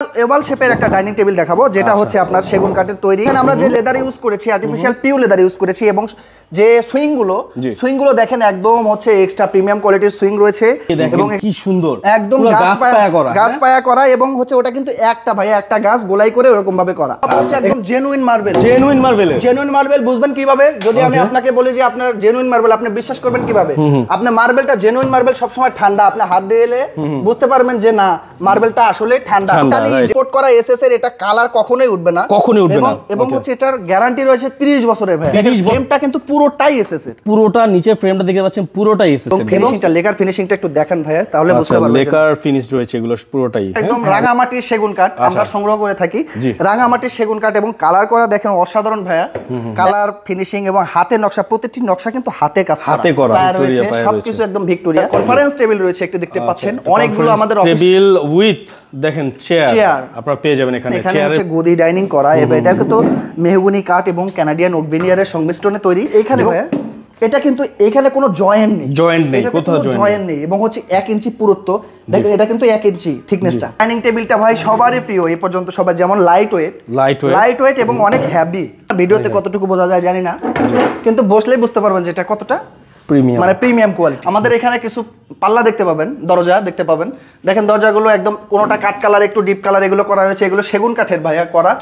Oval শেপের একটা dining table দেখাবো যেটা হচ্ছে আপনার সেগুন কাঠের তৈরি। এখানে আমরা যে লেদার ইউজ করেছি আর্টিফিশিয়াল পিউ লেদার ইউজ করেছি এবং যে সুইং গুলো দেখেন একদম হচ্ছে এক্সট্রা প্রিমিয়াম কোয়ালিটির সুইং রয়েছে এবং কি সুন্দর একদম গাছ পায়া করা এবং হচ্ছে ওটা কিন্তু একটা গাছ গোলাই করে এরকম ভাবে করা। একদম জেনুইন মার্বেল বুঝবেন কিভাবে? যদি আমি আপনাকে বলি যে আপনার জেনুইন মার্বেল, আপনি বিশ্বাস করবেন কিভাবে? আপনি মার্বেলটা জেনুইন মার্বেল সবসময় ঠান্ডা, আপনি হাত দিয়ে এলে বুঝতে পারবেন যে না মার্বেলটা আসলে ঠান্ডা। ইম্পোর্ট করা এসএস এর এটা কালার কখনোই উঠবে না এবং হচ্ছে এটার গ্যারান্টি রয়েছে 30 বছরের। ভাই ফ্রেমটা কিন্তু পুরোটাই এসএস এর, পুরোটা নিচে ফ্রেমটা দেখতে পাচ্ছেন পুরোটাই এসএস এর। ফিনিশিংটা লেকার ফিনিশিংটা একটু দেখেন ভাই, তাহলে বুঝতে পারবেন। লেকার ফিনিশ রয়েছে এগুলো পুরোটাই একদম রাঙামাটির সেগুন কাঠ আমরা সংগ্রহ করে থাকি। রাঙামাটির সেগুন কাঠ এবং কালার করা দেখেন অসাধারণ ভাইয়া। কালার ফিনিশিং এবং হাতের নকশা, প্রত্যেকটি নকশা কিন্তু হাতে করা রয়েছে, সবকিছু একদম ভিক্টোরিয়া। কনফারেন্স টেবিল রয়েছে একটু দেখতে পাচ্ছেন, অনেকগুলো আমাদের টেবিল উইথ দেখেন চেয়ার আপনারা পেয়ে যাবেন এখানে। চেয়ারে হচ্ছে গদি ডাইনিং করা এবং এটা কিন্তু মেহগনি কাঠ এবং কানাডিয়ান ওক ভেনিয়ারের সংমিশ্রণে তৈরি। এখানে ভাইয়া এটা কিন্তু এখানে কোনো জয়েন্ট নেই, কোথাও জয়েন্ট নেই এবং হচ্ছে 1 ইঞ্চি পুরুত্ব দেখেন, এটা কিন্তু 1 ইঞ্চি থিকনেসটা। ডাইনিং টেবিলটা ভাই সবারই প্রিয় এই পর্যন্ত, সবাই যেমন লাইট ওয়েট এবং অনেক হেভি। ভিডিওতে কতটুকু বোঝা যায় জানি না, কিন্তু বসলেই বুঝতে পারবেন যে এটা কতটা প্রিমিয়াম, মানে প্রিমিয়াম কোয়ালিটি। আমাদের এখানে কিছু পাল্লা দেখতে পাবেন, দরজা দেখতে পাবেন, দেখেন দরজাগুলো একদম কোনোটা কাঠ কালার একটু ডিপ কালার এগুলো করা হয়েছে, এগুলো সেগুন কাঠের ভাইয়া করা।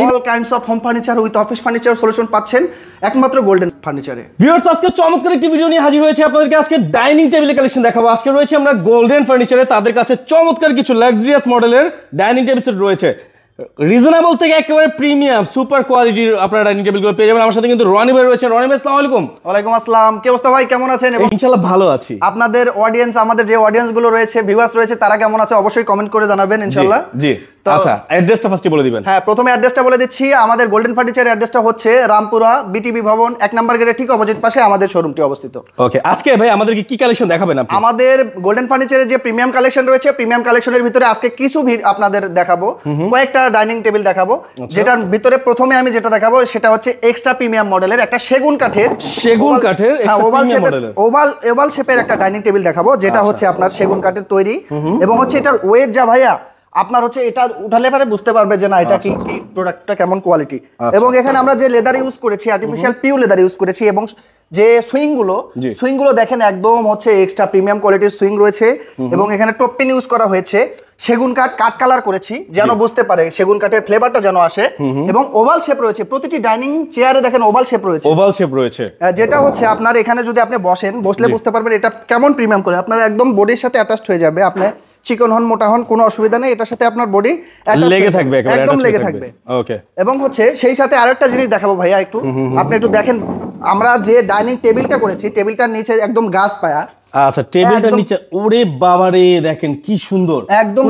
All kinds of home furniture with office furniture solution পাচ্ছেন একমাত্র গোল্ডেন ফার্নিচারে। ভিউয়ার্স আজকে চমৎকার একটি ভিডিও নিয়ে হাজির হয়েছে আপনাদেরকে। আজকে ডাইনিং টেবিলের কালেকশন দেখাবো। আজকে রয়েছে আমরা গোল্ডেন ফার্নিচারে, তাদের কাছে চমৎকার কিছু লাক্সারিয়াস মডেলের ডাইনিং টেবিল সেট রয়েছে। রিজনেবল থেকে একেবারে প্রিমিয়াম সুপার কোয়ালিটির আপনারা ডাইনিং টেবিলগুলো পেয়ে যাবেন। আমার সাথে কিন্তু রনি ভাই রয়েছে। রনি ভাই আসসালামু আলাইকুম। ওয়ালাইকুম আসসালাম। কি অবস্থা ভাই, কেমন আছেন? ইনশাআল্লাহ ভালো আছি। আপনাদের অডিয়েন্স, আমাদের যে অডিয়েন্স গুলো রয়েছে, ভিউয়ার্স রয়েছে, তারা কেমন আছে অবশ্যই কমেন্ট করে জানাবেন ইনশাআল্লাহ। জি আচ্ছা, অ্যাড্রেসটা ফার্স্টে বলে দিবেন। হ্যাঁ, প্রথমে অ্যাড্রেসটা বলে দিচ্ছি। আমাদের গোল্ডেন ফার্নিচারের অ্যাড্রেসটা হচ্ছে রামপুরা বিটিবি ভবন 1 নম্বর গেটের ঠিক অপোজিট পাশে আমাদের শোরুমটি অবস্থিত। ওকে, আজকে ভাই আমাদেরকে কি কালেকশন দেখাবেন আপনি? আমাদের গোল্ডেন ফার্নিচারের যে প্রিমিয়াম কালেকশন রয়েছে, প্রিমিয়াম কালেকশনের ভিতরে আজকে কিছু আপনাদের দেখাবো, কয়েকটা ডাইনিং টেবিল দেখাবো। যেটার ভিতরে প্রথমে আমি যেটা দেখাবো সেটা হচ্ছে এক্সট্রা প্রিমিয়াম মডেলের একটা সেগুন কাঠের ওভাল শেপের একটা ডাইনিং টেবিল দেখাবো, যেটা হচ্ছে আপনার সেগুন কাঠের তৈরি এবং হচ্ছে এটার ওয়েট যা ভাইয়া আপনার হচ্ছে এটা উঠালে পরে বুঝতে পারবে যে না এটা কি প্রোডাক্টটা কেমন কোয়ালিটি। এবং এখানে আমরা যে লেদার ইউজ করেছি আর্টিফিশিয়াল পিউ লেদার ইউজ করেছি এবং যে সুইং গুলো দেখেন একদম হচ্ছে এক্সট্রা প্রিমিয়াম কোয়ালিটির সুইং রয়েছে এবং এখানে টপ পিন ইউজ করা হয়েছে। সেগুন কাঠ কালার করেছি যেন বুঝতে পারে সেগুন কাঠের ফ্লেভারটা যেন আসে এবং ওভাল শেপ রয়েছে। প্রতিটি ডাইনিং চেয়ারে দেখেন ওভাল শেপ রয়েছে, যেটা হচ্ছে আপনার এখানে যদি আপনি বসলে বুঝতে পারবেন এটা কেমন প্রিমিয়াম করে। আপনার একদম বডির সাথে অ্যাটাচড হয়ে যাবে, আপনি চিকন হন মোটা হন কোনো অসুবিধা নেই, এটার সাথে আপনার বডি একদম লেগে থাকবে। ওকে, এবং হচ্ছে সেই সাথে আরেকটা জিনিস দেখাবো ভাইয়া, একটু আপনি একটু দেখেন। আমরা যে ডাইনিং টেবিলটা করেছি টেবিলটার নিচে একদম গাছ পায়া। আচ্ছা, টেবিলটার নিচে ওরে বাবারে দেখেন কি সুন্দর, একদম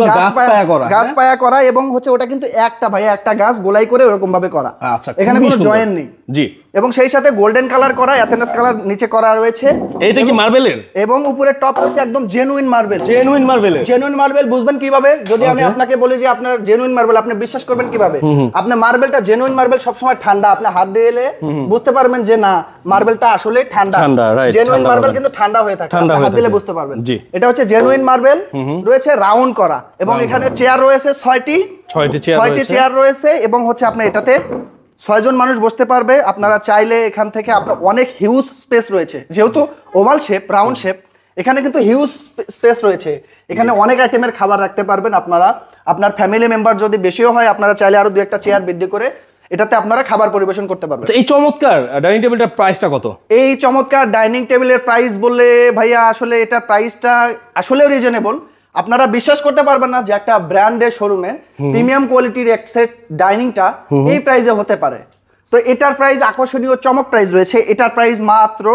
গাছ পায়া করা এবং হচ্ছে ওটা কিন্তু একটা গাছ গোলাই করে এরকম ভাবে করা। আচ্ছা, এখানে কোনো জয়েন্ট নেই। জি, এবং সেই সাথে গোল্ডেন কালার করা, এথেনাস কালার নিচে করা রয়েছে। এটা কি মার্বেলের? এবং উপরে টপ রয়েছে একদম জেনুইন মার্বেল। বুঝবেন কিভাবে? যদি আমি আপনাকে বলি যে আপনার জেনুইন মার্বেল, আপনি বিশ্বাস করবেন কিভাবে? আপনি মার্বেলটা জেনুইন মার্বেল সবসময় ঠান্ডা, আপনি হাত দিয়ে এলে বুঝতে পারবেন যে না মার্বেলটা আসলে ঠান্ডা। জেনুইন মার্বেল কিন্তু ঠান্ডা হয়ে থাকে, হাত দিলে বুঝতে পারবেন। এটা হচ্ছে জেনুইন মার্বেল রয়েছে, রাউন্ড করা এবং এখানে চেয়ার রয়েছে 6টি চেয়ার রয়েছে এবং হচ্ছে আপনি এটাতে 6 জন মানুষ বসতে পারবে। আপনারা চাইলে এখান থেকে আপনার অনেক হিউজ স্পেস রয়েছে, যেহেতু ওভাল শেপ রাউন্ড শেপ এখানে কিন্তু হিউজ স্পেস রয়েছে। এখানে অনেক আইটেমের খাবার রাখতে পারবেন আপনারা। আপনার ফ্যামিলি মেম্বার যদি বেশিও হয় আপনারা চাইলে আরো 2-1টা চেয়ার বৃদ্ধি করে এটাতে আপনারা খাবার পরিবেশন করতে পারবেন। এই চমৎকার ডাইনিং টেবিলটার প্রাইসটা কত? এই চমৎকার ডাইনিং টেবিলের প্রাইস বললে ভাইয়া আসলে এটা প্রাইসটা আসলে রিজনেবল। আপনারা বিশ্বাস করতে পারবেন না যে একটা ব্র্যান্ডের শোরুমে প্রিমিয়াম কোয়ালিটির এক সেট ডাইনিংটা এই প্রাইসে হতে পারে। তো এটার প্রাইস আকর্ষণীয় চমক প্রাইস রয়েছে। এটার প্রাইস মাত্র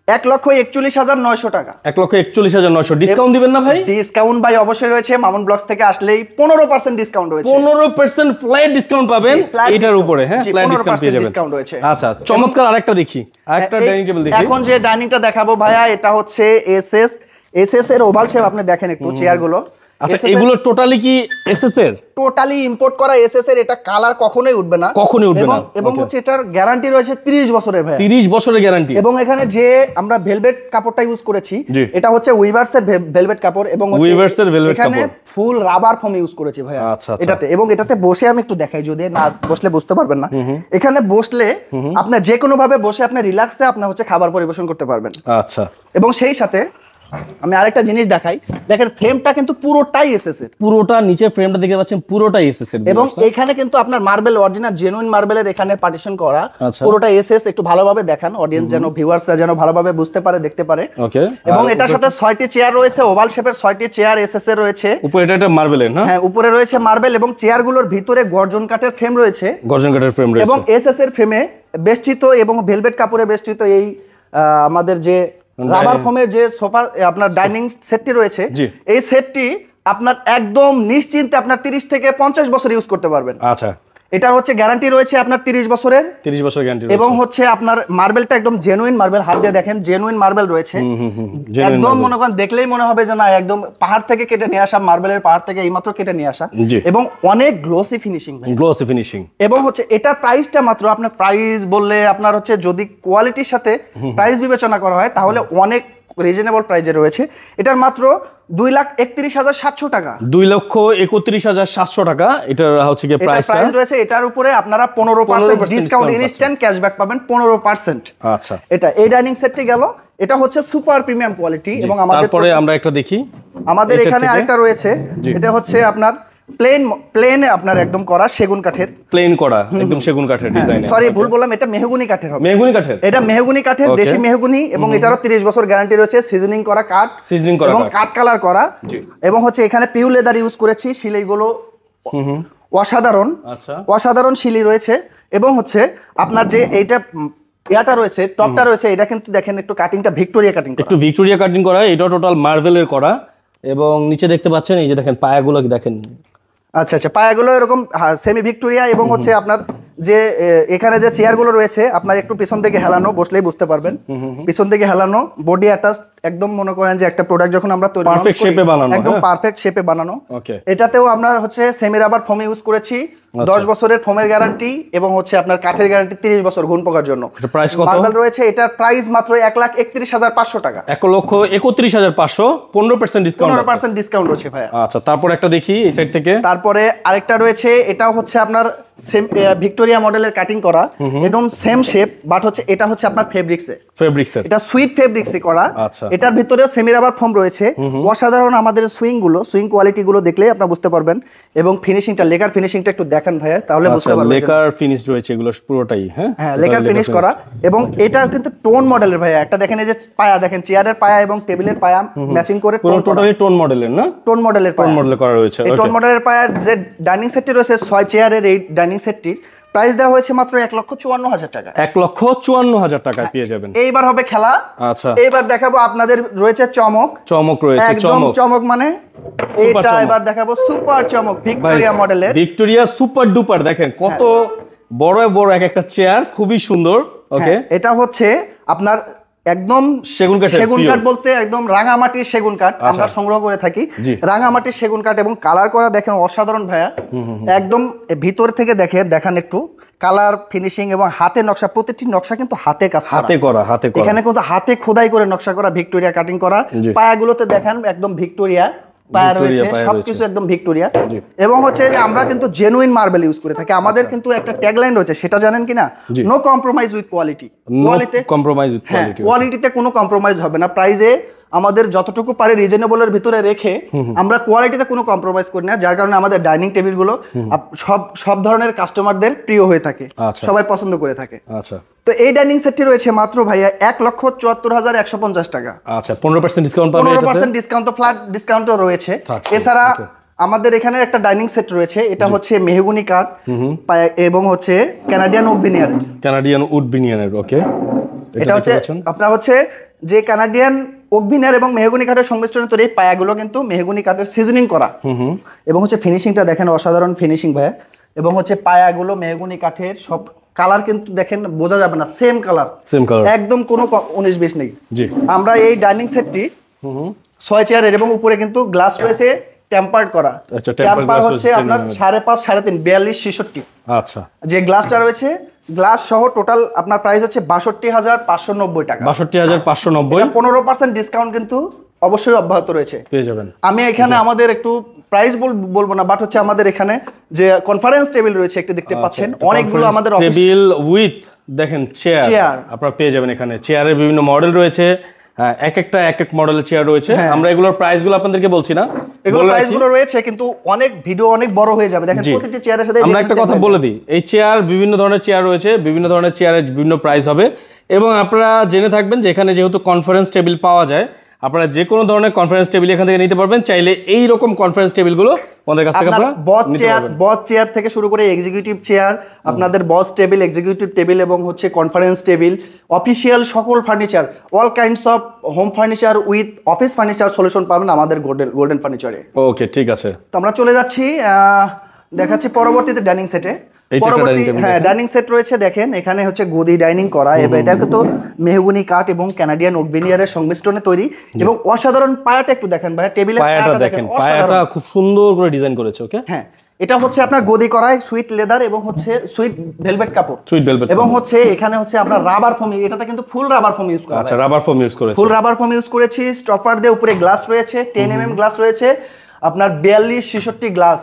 1,41,900 টাকা। 1,41,900। ডিসকাউন্ট দিবেন না ভাই? ডিসকাউন্ট ভাই অবশ্যই রয়েছে। মামুন ব্লগস থেকে আসলেই 15% ডিসকাউন্ট রয়েছে। 15% ফ্ল্যাট ডিসকাউন্ট পাবেন এটার উপরে। হ্যাঁ, ফ্ল্যাট ডিসকাউন্ট রয়েছে। আচ্ছা, চমৎকার আরেকটা দেখি, আরেকটা ডাইনিং টেবিল দেখি। এখন যে ডাইনিংটা দেখাবো ভাইয়া এটা হচ্ছে এসএস এর ওভাল শেপ। আপনি দেখেন একটু চেয়ারগুলো আচ্ছা এগুলো টোটালি কি এসএস এর? টোটালি ইম্পোর্ট করা এসএস এর, এটা কালার কখনোই উঠবে না, কখনোই উঠবে না। এবং হচ্ছে এটার গ্যারান্টি রয়েছে 30 বছরের ভাই। 30 বছরের গ্যারান্টি। এবং এখানে যে আমরা ভেলভেট কাপড়টা ইউজ করেছি, এটা হচ্ছে উইভার্স এর ভেলভেট কাপড়, এবং উইভার্স এর ভেলভেট কাপড়, এখানে ফুল রাবার ফোম ইউজ করেছি ভাই এটাতে। এবং এটাতে বসে আমি একটু দেখাই, যদি না বসলে বুঝতে পারবেন না। এখানে বসলে আপনি যে কোনো ভাবে বসে আপনি রিল্যাক্সে আপনি হচ্ছে খাবার পরিবেশন করতে পারবেন। আচ্ছা, এবং সেই সাথে আমি আরেকটা জিনিস দেখাই, দেখেন ফ্রেমটা কিন্তু পুরোটাই এসএস এর, পুরোটা নিচে ফ্রেমটা দেখতে পাচ্ছেন পুরোটাই এসএস এর। এবং এখানে কিন্তু আপনার মার্বেল অরিজিনাল জেনুইন মার্বেলের এখানে পার্টিশন করা, পুরোটা এসএস। একটু ভালোভাবে দেখান, অডিয়েন্স যেন, ভিউয়ার্সরা যেন ভালোভাবে বুঝতে পারে, দেখতে পারে। ওকে। এবং এটার সাথে 6টি চেয়ার রয়েছে, ওভাল শেপের 6টি চেয়ার এসএস এর রয়েছে। উপরে এটা মার্বেলের না? হ্যাঁ, উপরে রয়েছে মার্বেল, এবং চেয়ারগুলোর ভিতরে গর্জন কাঠের ফ্রেম রয়েছে, গর্জন কাঠের ফ্রেম রয়েছে, এবং এসএস এর ফ্রেমে বেষ্টিত এবং ভেলভেট কাপড়ে বেষ্টিত এই আমাদের যে রাবার ফোমের যে সোফা আপনার ডাইনিং সেটটি রয়েছে, এই সেটটি আপনার একদম নিশ্চিন্তে আপনার 30 থেকে 50 বছর ইউজ করতে পারবেন। আচ্ছা, এটা হচ্ছে গ্যারান্টি রয়েছে আপনার 30 বছরের, 30 বছর গ্যারান্টি রয়েছে। এবং হচ্ছে আপনার মার্বেলটা একদম জেনুইন মার্বেল, হাত দিয়ে দেখেন জেনুইন মার্বেল রয়েছে। একদম মনে করেন দেখলেই মনে হবে যে না একদম পাহাড় থেকে কেটে নিয়ে আসা, মার্বেলের পাহাড় থেকে এইমাত্র কেটে নিয়ে আসা, এবং অনেক গ্লোসি ফিনিশিং, গ্লোসি ফিনিশিং। এবং হচ্ছে এটার প্রাইসটা মাত্র, আপনার প্রাইস বললে আপনার হচ্ছে যদি কোয়ালিটির সাথে প্রাইস বিবেচনা করা হয় তাহলে অনেক রিজনেবল প্রাইজে রয়েছে। এটার মাত্র 2,31,700 টাকা, 2,31,700 টাকা এটার হচ্ছে কি প্রাইস রয়েছে। এটার উপরে আপনারা 15% ডিসকাউন্ট, ইনস্ট্যান্ট ক্যাশব্যাক পাবেন 15%। আচ্ছা, এটা এই ডাইনিং সেটটি গেল, এটা হচ্ছে সুপার প্রিমিয়াম কোয়ালিটি। এবং আমাদের তারপরে আমরা একটা দেখি, আমাদের এখানে আরেকটা রয়েছে, এটা হচ্ছে আপনার প্লেন আপনার একদম করা সেগুন কাঠের, প্লেন করা একদম সেগুন কাঠের ডিজাইন। সরি ভুল বললাম, এটা মেহগনি কাঠের হবে। মেহগনি কাঠের, এটা মেহগনি কাঠের, দেশি মেহগনি, এবং এটারও 30 বছর গ্যারান্টি রয়েছে। সিজনিং করা কাঠ, এবং কাঠ কালার করা, এবং হচ্ছে এখানে পিউ লেদার ইউজ করেছি। শিলিগুলো অসাধারণ, অসাধারণ শিলি রয়েছে। এবং হচ্ছে আপনার যে এইটা ইয়াটা রয়েছে, টপটা রয়েছে, এটা কিন্তু দেখেন একটু কাটিংটা ভিক্টোরিয়া কাটিং, একটু ভিক্টোরিয়া কাটিং করা। এটা টোটাল মার্বেলের করা, এবং নিচে দেখতে পাচ্ছেন এই যে দেখেন পায়াগুলো দেখেন। আচ্ছা আচ্ছা, পায়াগুলো এরকম সেমি ভিক্টোরিয়া, এবং হচ্ছে আপনার যে এখানে যে চেয়ারগুলো রয়েছে আপনার একটু পিছন থেকে হেলানো, বসলেই বুঝতে পারবেন, পিছন থেকে হেলানো, বডি অ্যাটাচ, একদম মনে করেন যে একটা প্রোডাক্ট যখন আমরা তৈরি পারফেক্ট শেপে বানানো, একদম পারফেক্ট শেপে বানানো। ওকে। এটাতেও আমরা হচ্ছে সেমি রাবার ফোম ইউজ করেছি, 10 বছরের ফোমের গ্যারান্টি, এবং হচ্ছে আপনার কাঠের গ্যারান্টি 30 বছর ঘুণ পোকার জন্য। এটা প্রাইস কত? মার্বেল রয়েছে, এটার প্রাইস মাত্র 1,31,500 টাকা, 1,31,500, 15% ডিসকাউন্ট, 15% ডিসকাউন্ট রয়েছে ভাই। আচ্ছা, তারপর একটা দেখি এই সাইড থেকে। তারপরে আরেকটা রয়েছে, এটাও হচ্ছে আপনার সেম ভিক্টোরিয়া মডেলের কাটিং করা, একদম সেম শেপ, বাট হচ্ছে এটা হচ্ছে আপনার ফেব্রিক্সে, এটা সুইট ফেব্রিক্সে করা। আচ্ছা, এটার ভিতরে সেমি রাবার ফোম রয়েছে, অসাধারণ। আমাদের সুইং কোয়ালিটি গুলো দেখলে আপনারা বুঝতে পারবেন, এবং ফিনিশিংটা, লেকার ফিনিশিংটা একটু দেখান ভাইয়া, তাহলে বুঝতে পারবেন। লেকার ফিনিশ রয়েছে এগুলো পুরোটাই, হ্যাঁ লেকার ফিনিশ করা। এবং এটার কিন্তু টোন মডেলের ভাইয়া, একটা দেখেন এই যে পায়া দেখেন, চেয়ারের পায়া এবং টেবিলের পায়া ম্যাচিং করে, টোটালি টোন মডেলের না, টোন মডেলের করা রয়েছে। এই টোন মডেলের পায়ার যে ডাইনিং সেটটি রয়েছে 6 চেয়ারের, এই ডাইনিং সেটটি প্রাইস দেওয়া হয়েছে মাত্র 1,54,000 টাকা, 1,54,000 টাকায় পেয়ে যাবেন। এইবার হবে খেলা। আচ্ছা, এইবার দেখাবো আপনাদের রয়েছে চমক রয়েছে, একদম চমক মানে এটা এবার দেখাবো সুপার চমক, ভিক্টোরিয়া মডেলের, ভিক্টোরিয়া সুপার ডুপার। দেখেন কত বড় বড় এক একটা চেয়ার, খুবই সুন্দর। ওকে, এটা হচ্ছে আপনার একদম সেগুন কাঠ বলতে একদম রাঙামাটির সেগুন কাঠ আমরা সংগ্রহ করে থাকি, রাঙামাটির সেগুন কাঠ, এবং কালার করা দেখেন অসাধারণ ভাইয়া। একদম ভিতর থেকে দেখান একটু কালার ফিনিশিং, এবং হাতে নকশা, প্রতিটি নকশা কিন্তু হাতে কাজ করা, এখানে কিন্তু হাতে খোদাই করে নকশা করা, ভিক্টোরিয়া কাটিং করা। পায়াগুলোতে দেখেন একদম ভিক্টোরিয়া পায়া রয়েছে, সবকিছু একদম ভিক্টোরিয়া। এবং হচ্ছে যে আমরা কিন্তু জেনুইন মার্বেল ইউজ করে থাকি। আমাদের কিন্তু একটা ট্যাগলাইন রয়েছে, সেটা জানেন কিনা? No compromise with quality. কোয়ালিটিতে কোনো কম্প্রোমাইজ হবে না। প্রাইসে আমাদের যতটুকু পারে রিজনেবলের ভিতরে রেখে আমরা কোয়ালিটিতে কোনো কম্প্রোমাইজ করি না, যার কারণে আমাদের ডাইনিং টেবিল গুলো সব ধরনের কাস্টমারদের প্রিয় হয়ে থাকে, সবাই পছন্দ করে থাকে। আচ্ছা, তো এই ডাইনিং সেটটি রয়েছে মাত্র ভাইয়া 1,74,150 টাকা। আচ্ছা, 15% ডিসকাউন্ট পাবেন। 15% ডিসকাউন্ট, তো ফ্ল্যাট ডিসকাউন্টও রয়েছে। এছাড়া আমাদের এখানে একটা ডাইনিং সেট রয়েছে, এটা হচ্ছে মেহগনি কাঠ এবং হচ্ছে কানাডিয়ান উড ভিনিয়ারের। ওকে, এটা হচ্ছে আপনার হচ্ছে যে কানাডিয়ান ওক ভিনিয়ার এবং মেহগনি কাঠের সংমিশ্রণে তৈরি পায়াগুলো কিন্তু মেহগনি কাঠের সিজনিং করা, এবং হচ্ছে ফিনিশিংটা দেখেন অসাধারণ ফিনিশিং ভাইয়া। এবং হচ্ছে পায়াগুলো মেহগনি কাঠের, সব কালার কিন্তু দেখেন বোঝা যাবে না, সেম কালার, একদম কোনো 19-20 নেই। আমরা এই ডাইনিং সেটটি 6 চেয়ারের, এবং উপরে কিন্তু গ্লাস রয়েছে টেম্পার্ড করা। আচ্ছা, tempered টেম্পার glass হচ্ছে হচ্ছে আপনার 5.5 3.5 42 66 আচ্ছা, যে গ্লাসটা রয়েছে, গ্লাস সহ টোটাল আপনার প্রাইস হচ্ছে 62,590 টাকা। 62,590 15% ডিসকাউন্ট কিন্তু অবশ্যই অব্যাহত রয়েছে, পেয়ে যাবেন। আমি এখানে আমাদের একটু প্রাইস বলবো না, বাট হচ্ছে আমাদের এখানে যে কনফারেন্স টেবিল রয়েছে একটু দেখতে পাচ্ছেন, অনেকগুলো আমাদের টেবিল উইথ দেখেন চেয়ার আপনারা পেয়ে যাবেন। এখানে চেয়ারের বিভিন্ন মডেল রয়েছে, এক এক মডেলের চেয়ার রয়েছে। আমরা এগুলোর প্রাইসগুলো আপনাদেরকে বলছি না, এগুলো প্রাইসগুলো রয়েছে কিন্তু অনেক ভিডিও অনেক বড় হয়ে যাবে। দেখেন প্রতিটি চেয়ারের সাথে আমরা একটা কথা বলে দিই, এই চেয়ার বিভিন্ন ধরনের চেয়ার রয়েছে, বিভিন্ন ধরনের চেয়ারের বিভিন্ন প্রাইস হবে। এবং আপনারা জেনে থাকবেন যে এখানে যেহেতু কনফারেন্স টেবিল পাওয়া যায়, আপনারা যে কোনো ধরনের কনফারেন্স টেবিল এখান থেকে নিতে পারবেন। চাইলে এই রকম কনফারেন্স টেবিলগুলো আমাদের কাছ থেকে আপনারা বস চেয়ার থেকে শুরু করে এক্সিকিউটিভ চেয়ার, আপনাদের বস টেবিল, এক্সিকিউটিভ টেবিল এবং হচ্ছে কনফারেন্স টেবিল, অফিসিয়াল সকল furniture, all kinds of home furniture with office furniture solution পাবেন আমাদের গোল্ডেন ফার্নিচারে। ওকে, ঠিক আছে, তো আমরা চলে যাচ্ছি, দেখাচ্ছি পরবর্তীতে ডাইনিং সেটে। ডাইনিং সেট রয়েছে, দেখেন এখানে হচ্ছে গদি ডাইনিং করা, এবং এটা কিন্তু মেহগনি কাঠ এবং কানাডিয়ান ওক ভেনিয়ারের সংমিশ্রণে তৈরি, এবং অসাধারণ পায়াটা একটু দেখেন ভাই, টেবিলের পায়াটা দেখেন, পায়াটা খুব সুন্দর করে ডিজাইন করেছে। ওকে, হ্যাঁ, এটা হচ্ছে আপনার গদি করায় সুইট লেদার এবং হচ্ছে সুইট ভেলভেট কাপড়, এবং হচ্ছে এখানে হচ্ছে আপনার রাবার ফোম, এটাতে কিন্তু ফুল রাবার ফোম ইউজ করা। আচ্ছা, রাবার ফোম ইউজ করেছে, ফুল রাবার ফোম ইউজ করেছি। স্টপার দিয়ে উপরে গ্লাস রয়েছে, 10 mm গ্লাস রয়েছে, আপনার 42-66 গ্লাস,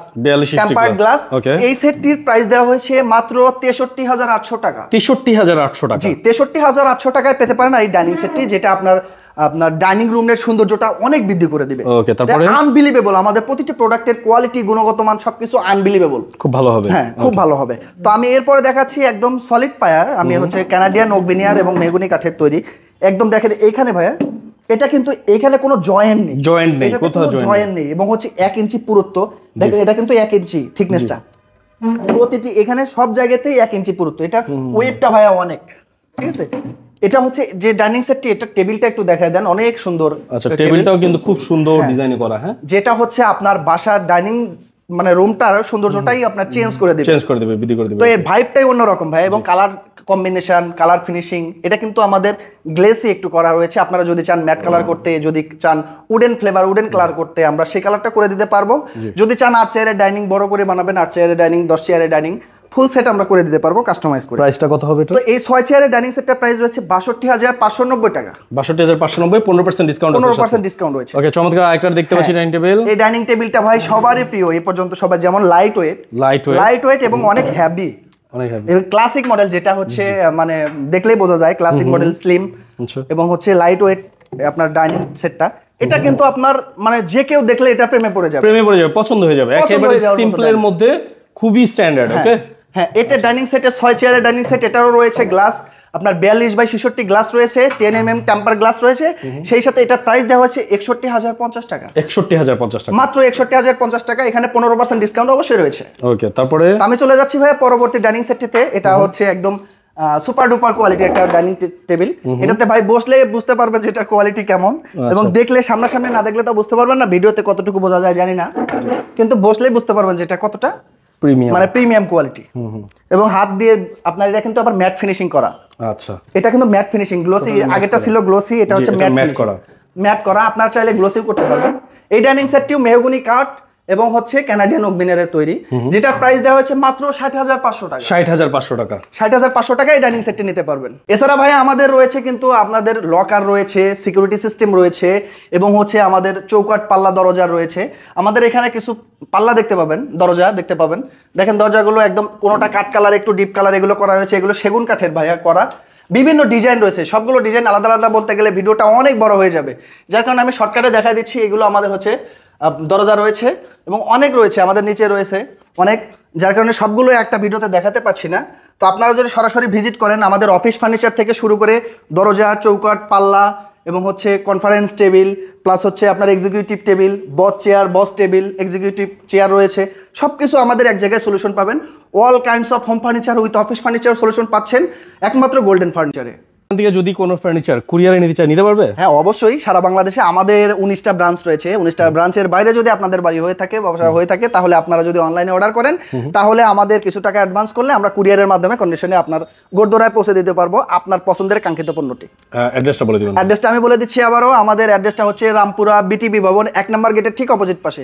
টেম্পার্ড গ্লাস। এই সেটটির প্রাইস দেওয়া হয়েছে মাত্র 63,800 টাকা। 63,800 টাকা, জি 63,800 টাকায় পেতে পারেন এই ডাইনিং সেটটি, যেটা আপনার ডাইনিং রুমের সৌন্দর্যটা অনেক বৃদ্ধি করে দিবে। ওকে, তারপরে আনবিলিভেবল, আমাদের প্রতিটি প্রোডাক্টের কোয়ালিটি, গুণগত মান সবকিছু আনবিলিভেবল, খুব ভালো হবে। হ্যাঁ, খুব ভালো হবে। তো আমি এরপরে দেখাচ্ছি একদম সলিড পায়ার, আমি হচ্ছে কানাডিয়ান ওক ভেনিয়ার এবং মেহগনি কাঠের তৈরি। একদম দেখেন এইখানে ভাইয়া, এটা কিন্তু এখানে কোনো জয়েন্ট নেই, কোথাও জয়েন্ট নেই, এবং হচ্ছে 1 ইঞ্চি পুরুত্ব, দেখেন এটা কিন্তু 1 ইঞ্চি থিকনেসটা, প্রতিটি এখানে সব জায়গাতেই 1 ইঞ্চি পুরুত্ব। এটার ওয়েটটা ভাইয়া অনেক, ঠিক আছে। এটা হচ্ছে যে ডাইনিং সেটটি, এটা টেবিলটা একটু দেখায় দেন, অনেক সুন্দর। আচ্ছা, টেবিলটাও কিন্তু খুব সুন্দর ডিজাইন করা, হ্যাঁ, যেটা হচ্ছে আপনার বাসার ডাইনিং মানে রুমটার সৌন্দর্যটাই আপনার চেঞ্জ করে দেবে, বৃদ্ধি করে দেবে। তো এর ভাইবটাই অন্যরকম ভাই, এবং কালার কম্বিনেশন, কালার ফিনিশিং, এটা কিন্তু আমাদের গ্লেসি একটু করা রয়েছে। আপনারা যদি চান ম্যাট কালার করতে, যদি চান উডেন ফ্লেভার, উডেন কালার করতে, আমরা সেই কালারটা করে দিতে পারবো। যদি চান 8 চেয়ারের ডাইনিং বড় করে বানাবেন, 8 চেয়ারের ডাইনিং, 10 চেয়ারের ডাইনিং, ফুল সেট আমরা করে দিতে পারবো কাস্টমাইজ করে। প্রাইসটা কত হবে এটা? তো এই 6 চেয়ারের ডাইনিং সেটটার প্রাইস রয়েছে 62,590 টাকা। 62,590, 15% ডিসকাউন্ট আছে, 15% ডিসকাউন্ট রয়েছে। ওকে, চমৎকার আরেকটা দেখতে পাচ্ছি ডাইনিং টেবিল। এই ডাইনিং টেবিলটা ভাই সবারই প্রিয় এই পর্যন্ত, সবাই যেমন লাইট ওয়েট এবং অনেক হেভি, এবং ক্লাসিক মডেল, যেটা হচ্ছে মানে দেখলেই বোঝা যায় ক্লাসিক মডেল, স্লিম এবং হচ্ছে লাইট ওয়েট আপনার ডাইনিং সেটটা। এটা কিন্তু আপনার মানে যে কেউ দেখলে এটা প্রেমে পড়ে যাবে, পছন্দ হয়ে যাবে, একেবারে সিম্পলের মধ্যে, খুবই স্ট্যান্ডার্ড। ওকে, হ্যাঁ, এটা ডাইনিং সেটে 6 চেয়ারের ডাইনিং সেট, এটারও রয়েছে গ্লাস, আপনার 42/66 গ্লাস রয়েছে, 10 mm টেম্পার গ্লাস রয়েছে, সেই সাথে এটার প্রাইস দেওয়া হচ্ছে 61,050 টাকা। 61,050 টাকা, মাত্র 61,050 টাকা। এখানে 15% ডিসকাউন্ট অবশ্যই রয়েছে। ওকে, তারপরে আমি চলে যাচ্ছি ভাই পরবর্তী ডাইনিং সেটটিতে। এটা হচ্ছে একদম সুপার ডুপার কোয়ালিটি একটা ডাইনিং টেবিল। এটাতে ভাই বসলে বুঝতে পারবেন যে এটার কোয়ালিটি কেমন, এবং দেখলে সামনাসামনি না দেখলে তো বুঝতে পারবেন না, ভিডিওতে কতটুকু বোঝা যায় জানি না, কিন্তু বসলেই বুঝতে পারবেন যে এটা কতটা প্রিমিয়াম, মানে প্রিমিয়াম কোয়ালিটি। এবং হাত দিয়ে আপনার এটা কিন্তু আবার ম্যাট ফিনিশিং করা। আচ্ছা, এটা কিন্তু ম্যাট ফিনিশিং, গ্লোসি, আগেরটা ছিল গ্লোসি, এটা হচ্ছে ম্যাট করা। আপনার চাইলে গ্লোসিও করতে পারবেন। এই ডাইনিং সেটটিও মেহগনি কাঠ এবং হচ্ছে কানাডিয়ান ওক ভেনিয়ারের তৈরি, যেটার প্রাইস দেওয়া হয়েছে মাত্র 60,500 টাকা। 60,500 টাকা, 60,500 টাকায় এই ডাইনিং সেটটি নিতে পারবেন। এছাড়া ভাই আমাদের রয়েছে কিন্তু আপনাদের লকার রয়েছে, সিকিউরিটি সিস্টেম রয়েছে, এবং হচ্ছে আমাদের চৌকাঠ পাল্লা দরজা রয়েছে। আমাদের এখানে কিছু পাল্লা দেখতে পাবেন, দরজা দেখতে পাবেন, দেখেন দরজাগুলো একদম কোনোটা কাঠ কালার, একটু ডিপ কালার, এগুলো করা রয়েছে, এগুলো সেগুন কাঠের ভাইয়া করা। বিভিন্ন ডিজাইন রয়েছে, সবগুলো ডিজাইন আলাদা আলাদা বলতে গেলে ভিডিওটা অনেক বড় হয়ে যাবে, যার কারণে আমি শর্টকাটে দেখা দিচ্ছি। এগুলো আমাদের হচ্ছে দরজা রয়েছে এবং অনেক রয়েছে, আমাদের নিচে রয়েছে অনেক, যার কারণে সবগুলো একটা ভিডিওতে দেখাতে পারছি না। তো আপনারা যদি সরাসরি ভিজিট করেন, আমাদের অফিস ফার্নিচার থেকে শুরু করে দরজা, চৌকাঠ, পাল্লা এবং হচ্ছে কনফারেন্স টেবিল, প্লাস হচ্ছে আপনার এক্সিকিউটিভ টেবিল, বস টেবিল, এক্সিকিউটিভ চেয়ার রয়েছে, সব কিছু আমাদের এক জায়গায় সলিউশন পাবেন। All kinds of home furniture with office furniture solution পাচ্ছেন একমাত্র গোল্ডেন ফার্নিচারে। এখান থেকে যদি কোনো ফার্নিচার কুরিয়ারে নিতে চায়, নিতে পারবে? হ্যাঁ, অবশ্যই। সারা বাংলাদেশে আমাদের 19টা ব্রাঞ্চ রয়েছে। 19টা ব্রাঞ্চের বাইরে যদি আপনাদের বাড়ি হয়ে থাকে, ব্যবসা হয়ে থাকে, তাহলে আপনারা যদি অনলাইনে অর্ডার করেন, তাহলে আমাদের কিছু টাকা অ্যাডভান্স করলে আমরা কুরিয়ারের মাধ্যমে কন্ডিশনে আপনার গোরদোরায় পৌঁছে দিতে পারবো আপনার পছন্দের কাঙ্ক্ষিত পণ্যটি। অ্যাড্রেসটা বলে দিবেন। অ্যাড্রেসটা আমি বলে দিচ্ছি আবারও। আমাদের অ্যাড্রেসটা হচ্ছে রামপুরা বিটিবি ভবন 1 নম্বর গেটের ঠিক অপোজিট পাশে।